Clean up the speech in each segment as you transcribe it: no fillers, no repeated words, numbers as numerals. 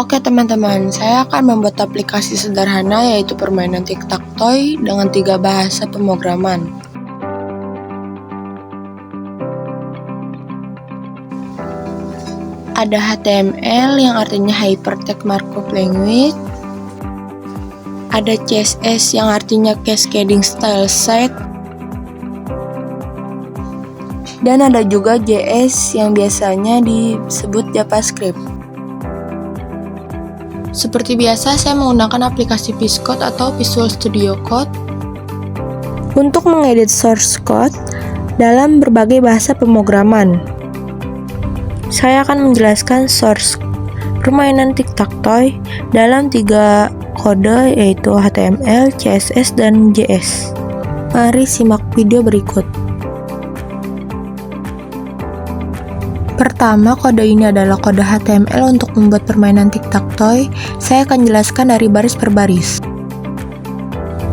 Oke teman-teman, saya akan membuat aplikasi sederhana yaitu permainan tic-tac-toe dengan 3 bahasa pemrograman. Ada HTML yang artinya Hypertext Markup Language. Ada CSS yang artinya Cascading Style Set. Dan ada juga JS yang biasanya disebut JavaScript. Seperti biasa, saya menggunakan aplikasi VS Code atau Visual Studio Code untuk mengedit source code dalam berbagai bahasa pemrograman. Saya akan menjelaskan source permainan tic-tac-toe dalam 3 kode yaitu HTML, CSS, dan JS. Mari simak video berikut. Pertama, kode ini adalah kode HTML untuk membuat permainan tic-tac-toe. Saya akan jelaskan dari baris per baris.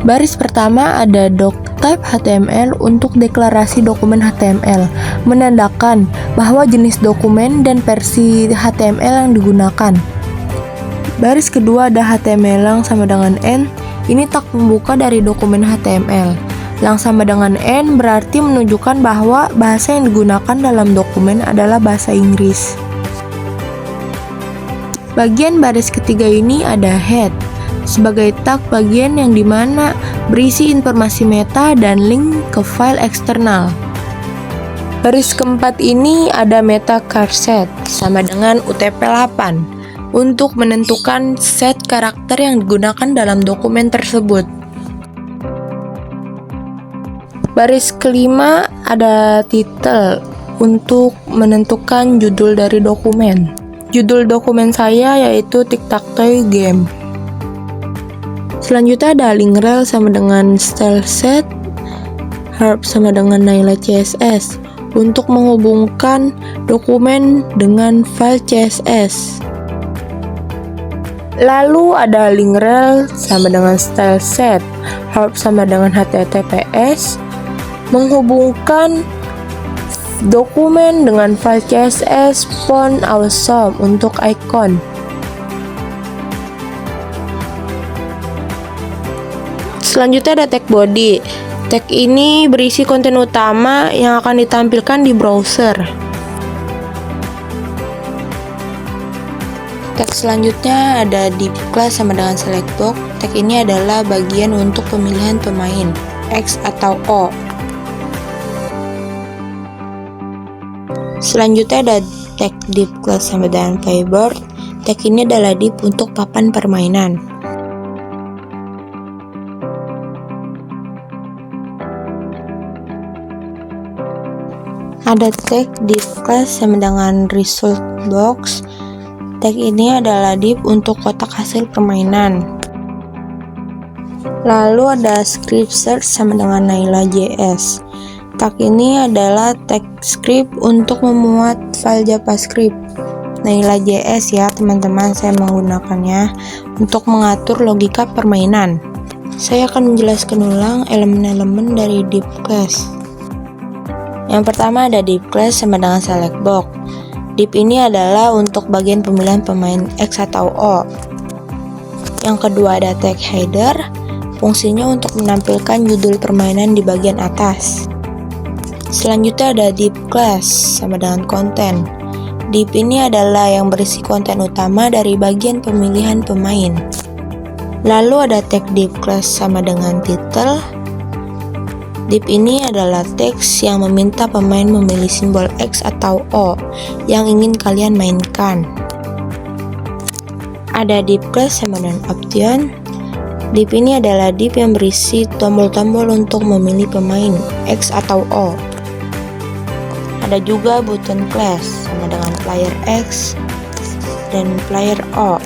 Baris pertama ada doctype HTML untuk deklarasi dokumen HTML, menandakan bahwa jenis dokumen dan versi HTML yang digunakan. Baris kedua ada HTML yang sama dengan N, ini tag pembuka dari dokumen HTML. Yang sama dengan N berarti menunjukkan bahwa bahasa yang digunakan dalam dokumen adalah bahasa Inggris. Bagian baris ketiga ini ada head, sebagai tag bagian yang dimana berisi informasi meta dan link ke file eksternal. Baris keempat ini ada meta char set, sama dengan UTF-8, untuk menentukan set karakter yang digunakan dalam dokumen tersebut. Baris kelima ada title untuk menentukan judul dari dokumen. Judul dokumen saya yaitu tic-tac-toe game. Selanjutnya ada link rel sama dengan style set, herb sama dengan nilai CSS untuk menghubungkan dokumen dengan file CSS. Lalu ada link rel sama dengan style set, herb sama dengan HTTPS menghubungkan dokumen dengan file CSS, font awesome untuk icon. Selanjutnya ada tag body. Tag ini berisi konten utama yang akan ditampilkan di browser. Tag selanjutnya ada div class sama dengan select box. Tag ini adalah bagian untuk pemilihan pemain, X atau O. Selanjutnya ada tag div class sama dengan playboard. Tag ini adalah div untuk papan permainan. Ada tag div class sama dengan result box. Tag ini adalah div untuk kotak hasil permainan. Lalu ada script search sama dengan Naila JS. Tag ini adalah tag script untuk memuat file JavaScript. Naila JS ya teman-teman, saya menggunakannya untuk mengatur logika permainan. Saya akan menjelaskan ulang elemen-elemen dari div class. Yang pertama ada div class sama dengan select box. Div ini adalah untuk bagian pemilihan pemain X atau O. Yang kedua ada tag header, fungsinya untuk menampilkan judul permainan di bagian atas. Selanjutnya ada div class sama dengan konten. Div ini adalah yang berisi konten utama dari bagian pemilihan pemain. Lalu ada tag div class sama dengan title. Div ini adalah teks yang meminta pemain memilih simbol X atau O yang ingin kalian mainkan. Ada div class sama dengan option. Div ini adalah div yang berisi tombol-tombol untuk memilih pemain X atau O. Ada juga button class sama dengan player X dan player O.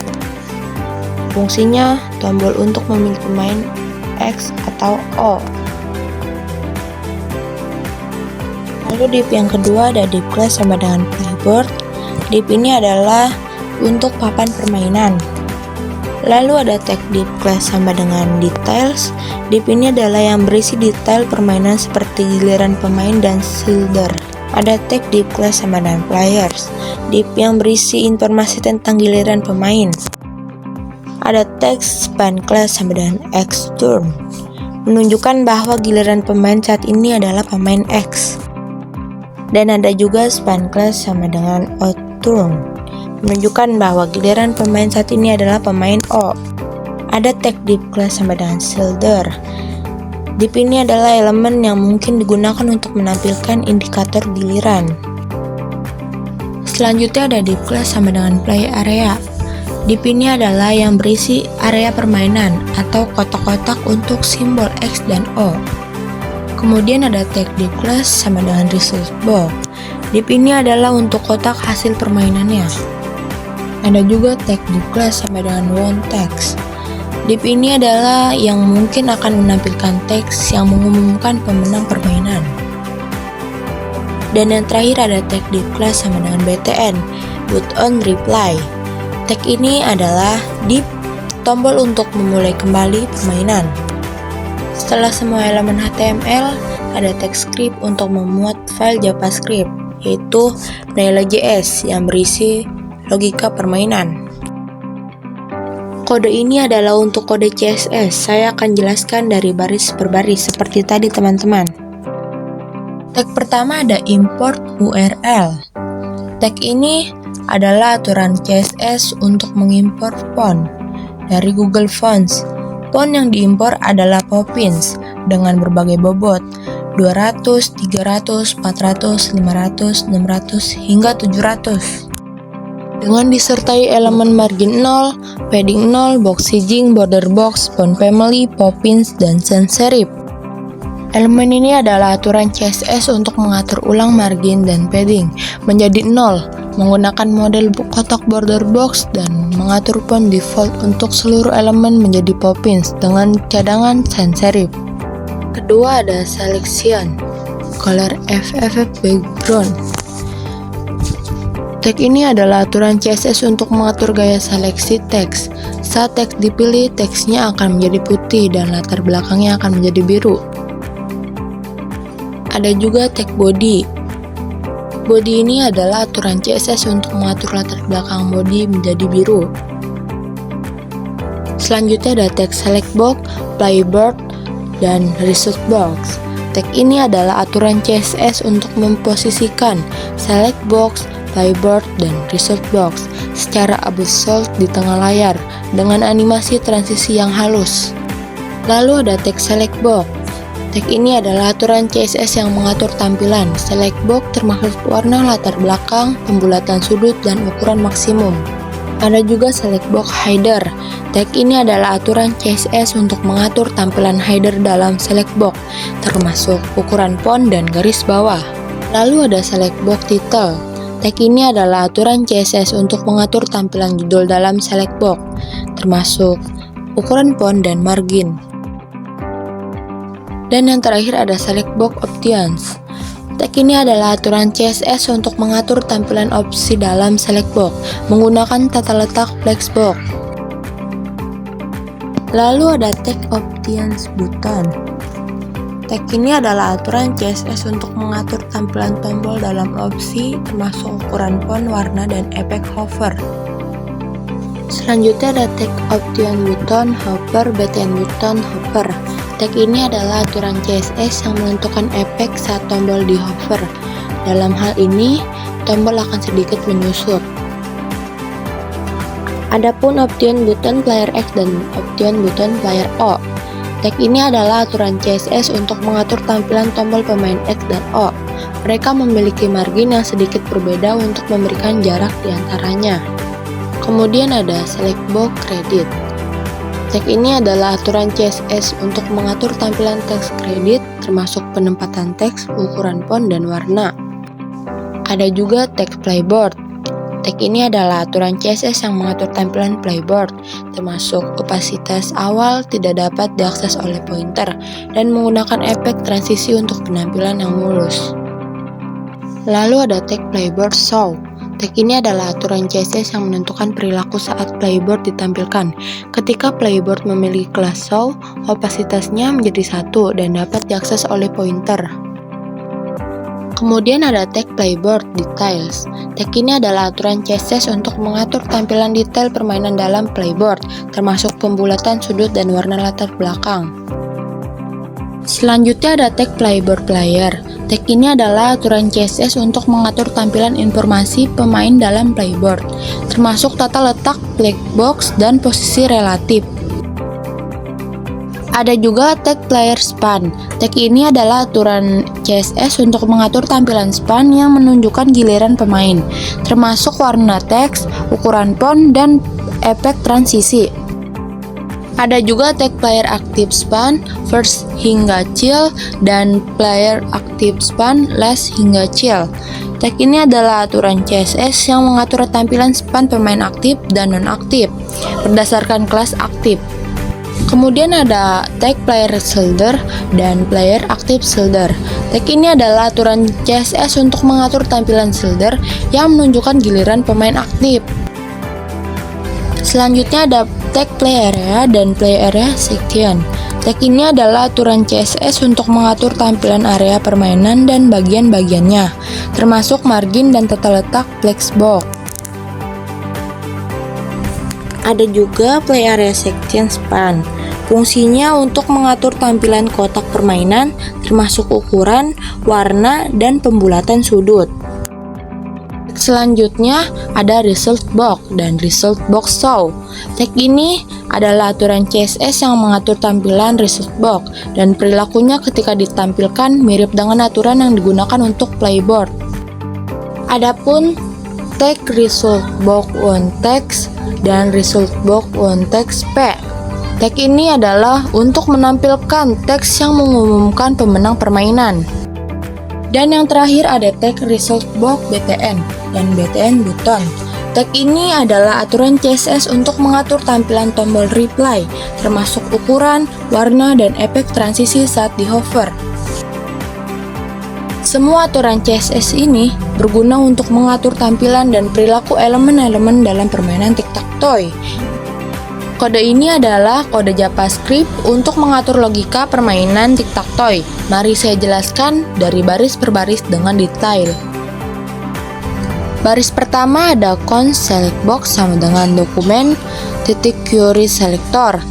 Fungsinya tombol untuk memilih pemain X atau O. Lalu div yang kedua ada div class sama dengan playboard. Div ini adalah untuk papan permainan. Lalu ada tag div class sama dengan details. Div ini adalah yang berisi detail permainan seperti giliran pemain dan shielder. Ada tag div class sama dengan players, div yang berisi informasi tentang giliran pemain. Ada teks span class sama dengan X turn, menunjukkan bahwa giliran pemain saat ini adalah pemain X. Dan ada juga span class sama dengan O turn, menunjukkan bahwa giliran pemain saat ini adalah pemain O. Ada tag div class sama dengan shoulder. Div ini adalah elemen yang mungkin digunakan untuk menampilkan indikator giliran. Selanjutnya ada div class sama dengan play area. Div ini adalah yang berisi area permainan atau kotak-kotak untuk simbol X dan O. Kemudian ada tag div class sama dengan result box. Div ini adalah untuk kotak hasil permainannya. Ada juga tag div class sama dengan won text. Div ini adalah yang mungkin akan menampilkan teks yang mengumumkan pemenang permainan. Dan yang terakhir ada tag div class sama dengan btn, button reply. Tag ini adalah div tombol untuk memulai kembali permainan. Setelah semua elemen HTML, ada tag script untuk memuat file JavaScript, yaitu Naila.js yang berisi logika permainan. Kode ini adalah untuk kode CSS. Saya akan jelaskan dari baris per baris seperti tadi teman-teman. Tag pertama ada import URL. Tag ini adalah aturan CSS untuk mengimpor font dari Google Fonts. Font yang diimpor adalah Poppins dengan berbagai bobot 200, 300, 400, 500, 600, hingga 700. Dengan disertai elemen margin 0, padding 0, box hedging, border box, font family, Poppins, dan sans serif. Elemen ini adalah aturan CSS untuk mengatur ulang margin dan padding menjadi 0, menggunakan model kotak border box, dan mengatur font default untuk seluruh elemen menjadi Poppins dengan cadangan sans serif. Kedua ada selection, color FFF background. Tag ini adalah aturan CSS untuk mengatur gaya seleksi teks. Saat teks dipilih, teksnya akan menjadi putih dan latar belakangnya akan menjadi biru. Ada juga tag body. Body ini adalah aturan CSS untuk mengatur latar belakang body menjadi biru. Selanjutnya ada tag select box, playbird, dan result box. Tag ini adalah aturan CSS untuk memposisikan select box, playbird, dan result box secara absolute di tengah layar dengan animasi transisi yang halus. Lalu ada tag select box. Tag ini adalah aturan CSS yang mengatur tampilan select box termasuk warna latar belakang, pembulatan sudut, dan ukuran maksimum. Ada juga select box header. Tag ini adalah aturan CSS untuk mengatur tampilan header dalam select box, termasuk ukuran font dan garis bawah. Lalu ada select box title. Tag ini adalah aturan CSS untuk mengatur tampilan judul dalam select box, termasuk ukuran font dan margin. Dan yang terakhir ada select box options. Tag ini adalah aturan CSS untuk mengatur tampilan opsi dalam select box menggunakan tata letak flexbox. Lalu ada tag options button. Tag ini adalah aturan CSS untuk mengatur tampilan tombol dalam opsi termasuk ukuran font, warna, dan efek hover. Selanjutnya ada tag option button hover, btn button hover. Tag ini adalah aturan CSS yang menentukan efek saat tombol di hover. Dalam hal ini, tombol akan sedikit menyusut. Adapun option button player X dan option button player O. Tag ini adalah aturan CSS untuk mengatur tampilan tombol pemain X dan O. Mereka memiliki margin yang sedikit berbeda untuk memberikan jarak di antaranya. Kemudian ada select box credit. Tag ini adalah aturan CSS untuk mengatur tampilan teks kredit termasuk penempatan teks, ukuran font, dan warna. Ada juga tag playboard. Tag ini adalah aturan CSS yang mengatur tampilan playboard termasuk opasitas awal tidak dapat diakses oleh pointer dan menggunakan efek transisi untuk penampilan yang mulus. Lalu ada tag playboard show. Tag ini adalah aturan CSS yang menentukan perilaku saat playboard ditampilkan. Ketika playboard memiliki kelas show, opasitasnya menjadi 1 dan dapat diakses oleh pointer. Kemudian ada tag playboard details. Tag ini adalah aturan CSS untuk mengatur tampilan detail permainan dalam playboard, termasuk pembulatan sudut dan warna latar belakang. Selanjutnya ada tag playboard player. Tag ini adalah aturan CSS untuk mengatur tampilan informasi pemain dalam playboard, termasuk tata letak, black box, dan posisi relatif. Ada juga tag player span. Tag ini adalah aturan CSS untuk mengatur tampilan span yang menunjukkan giliran pemain, termasuk warna teks, ukuran font, dan efek transisi. Ada juga tag player active span, first hingga chill, dan player active span, last hingga chill. Tag ini adalah aturan CSS yang mengatur tampilan span pemain aktif dan non-aktif berdasarkan kelas aktif. Kemudian ada tag player shoulder dan player active shoulder. Tag ini adalah aturan CSS untuk mengatur tampilan shoulder yang menunjukkan giliran pemain aktif. Selanjutnya ada tag play area dan play area section. Tag ini adalah aturan CSS untuk mengatur tampilan area permainan dan bagian-bagiannya, termasuk margin dan tata letak flexbox. Ada juga play area section span. Fungsinya untuk mengatur tampilan kotak permainan, termasuk ukuran, warna, dan pembulatan sudut. Selanjutnya ada result box dan result box show. Tag ini adalah aturan CSS yang mengatur tampilan result box dan perilakunya ketika ditampilkan mirip dengan aturan yang digunakan untuk playboard. Adapun tag result box on text dan result box on text P. Tag ini adalah untuk menampilkan teks yang mengumumkan pemenang permainan. Dan yang terakhir ada tag result box BTN dan BTN button. Tag ini adalah aturan CSS untuk mengatur tampilan tombol reply, termasuk ukuran, warna, dan efek transisi saat di hover. Semua aturan CSS ini berguna untuk mengatur tampilan dan perilaku elemen-elemen dalam permainan tic-tac-toe. Kode ini adalah kode JavaScript untuk mengatur logika permainan tic-tac-toe. Mari saya jelaskan dari baris per baris dengan detail. Baris pertama ada const select box sama dengan dokumen titik query selector,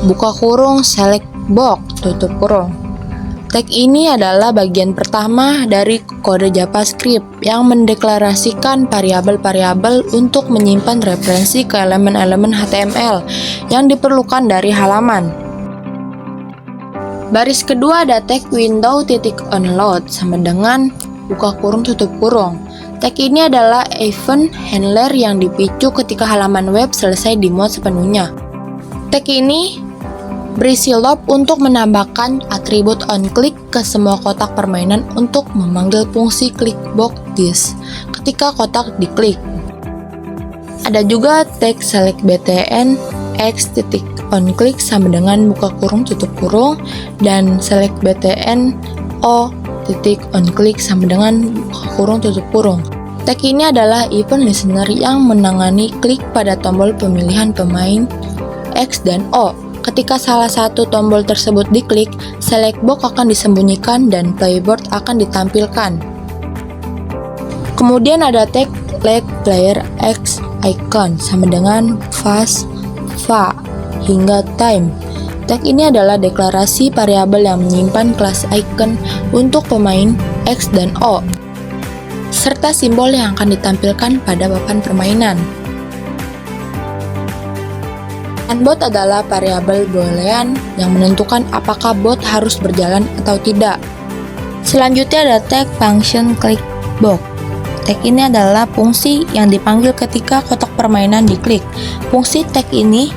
buka kurung select box, tutup kurung. Tag ini adalah bagian pertama dari kode JavaScript yang mendeklarasikan variabel-variabel untuk menyimpan referensi ke elemen-elemen HTML yang diperlukan dari halaman. Baris kedua ada tag window titik onload sama dengan buka kurung tutup kurung. Tag ini adalah event handler yang dipicu ketika halaman web selesai di-mode sepenuhnya. Tag ini berisi loop untuk menambahkan atribut onClick ke semua kotak permainan untuk memanggil fungsi clickbox this ketika kotak diklik. Ada juga tag select btn x titik onClick sama dengan buka kurung tutup kurung dan select btn o titik onClick sama dengan buka kurung tutup kurung. Tag ini adalah event listener yang menangani klik pada tombol pemilihan pemain X dan O. Ketika salah satu tombol tersebut diklik, select box akan disembunyikan dan playboard akan ditampilkan. Kemudian ada tag let player X icon sama dengan fast, va, hingga time. Tag ini adalah deklarasi variabel yang menyimpan kelas icon untuk pemain X dan O, serta simbol yang akan ditampilkan pada papan permainan. Bot adalah variabel boolean yang menentukan apakah bot harus berjalan atau tidak. Selanjutnya ada tag function clickbox. Tag ini adalah fungsi yang dipanggil ketika kotak permainan diklik. Fungsi tag ini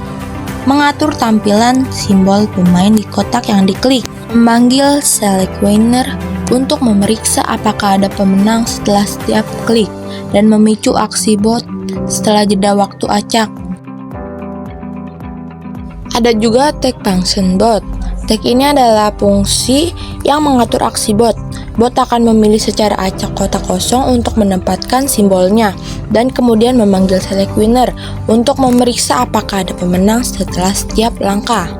mengatur tampilan simbol pemain di kotak yang diklik, memanggil select winner untuk memeriksa apakah ada pemenang setelah setiap klik, dan memicu aksi bot setelah jeda waktu acak. Ada juga tag function bot. Tag ini adalah fungsi yang mengatur aksi bot. Bot akan memilih secara acak kotak kosong untuk menempatkan simbolnya dan kemudian memanggil select winner untuk memeriksa apakah ada pemenang setelah setiap langkah.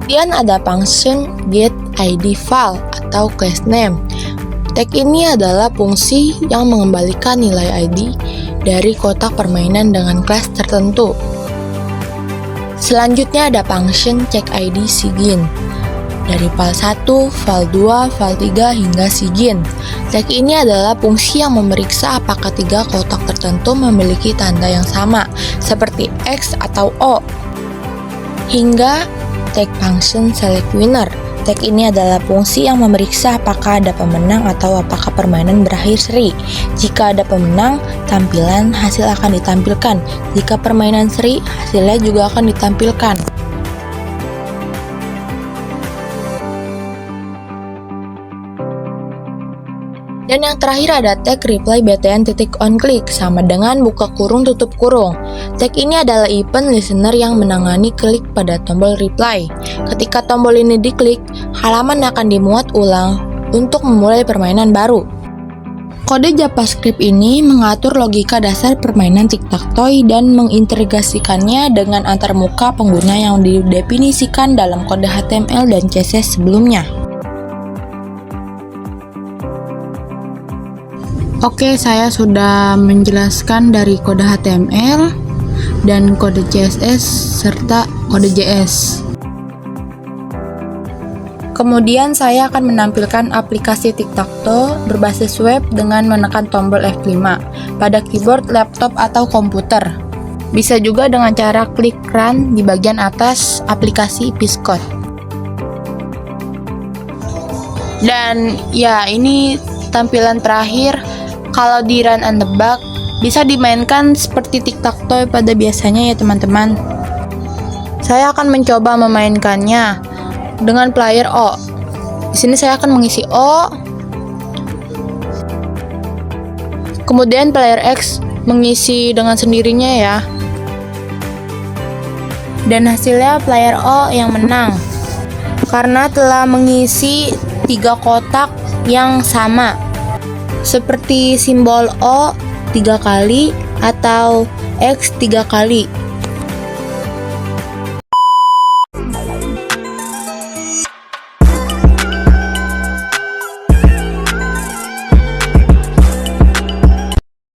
Kemudian ada function get id file atau class name. Tag ini adalah fungsi yang mengembalikan nilai ID dari kotak permainan dengan kelas tertentu. Selanjutnya ada function check ID sigin. Dari file 1, file 2, file 3 hingga sigin. Tag ini adalah fungsi yang memeriksa apakah 3 kotak tertentu memiliki tanda yang sama, seperti X atau O. Hingga tag function select winner. Tag ini adalah fungsi yang memeriksa apakah ada pemenang atau apakah permainan berakhir seri. Jika ada pemenang, tampilan hasil akan ditampilkan. Jika permainan seri, hasilnya juga akan ditampilkan. Dan yang terakhir ada tag reply btn.onClick sama dengan buka kurung tutup kurung. Tag ini adalah event listener yang menangani klik pada tombol reply. Ketika tombol ini diklik, halaman akan dimuat ulang untuk memulai permainan baru. Kode JavaScript ini mengatur logika dasar permainan tic-tac-toe dan mengintegrasikannya dengan antarmuka pengguna yang didefinisikan dalam kode HTML dan CSS sebelumnya. Oke, saya sudah menjelaskan dari kode HTML dan kode CSS serta kode JS. Kemudian saya akan menampilkan aplikasi tic-tac-toe berbasis web dengan menekan tombol F5 pada keyboard laptop atau komputer. Bisa juga dengan cara klik run di bagian atas aplikasi VS Code. Dan ya, ini tampilan terakhir. Kalau di run and debug bisa dimainkan seperti tic-tac-toe pada biasanya ya teman-teman. Saya akan mencoba memainkannya dengan player O. Di sini saya akan mengisi O. Kemudian player X mengisi dengan sendirinya ya. Dan hasilnya player O yang menang karena telah mengisi 3 kotak yang sama, seperti simbol O 3 kali atau X 3 kali.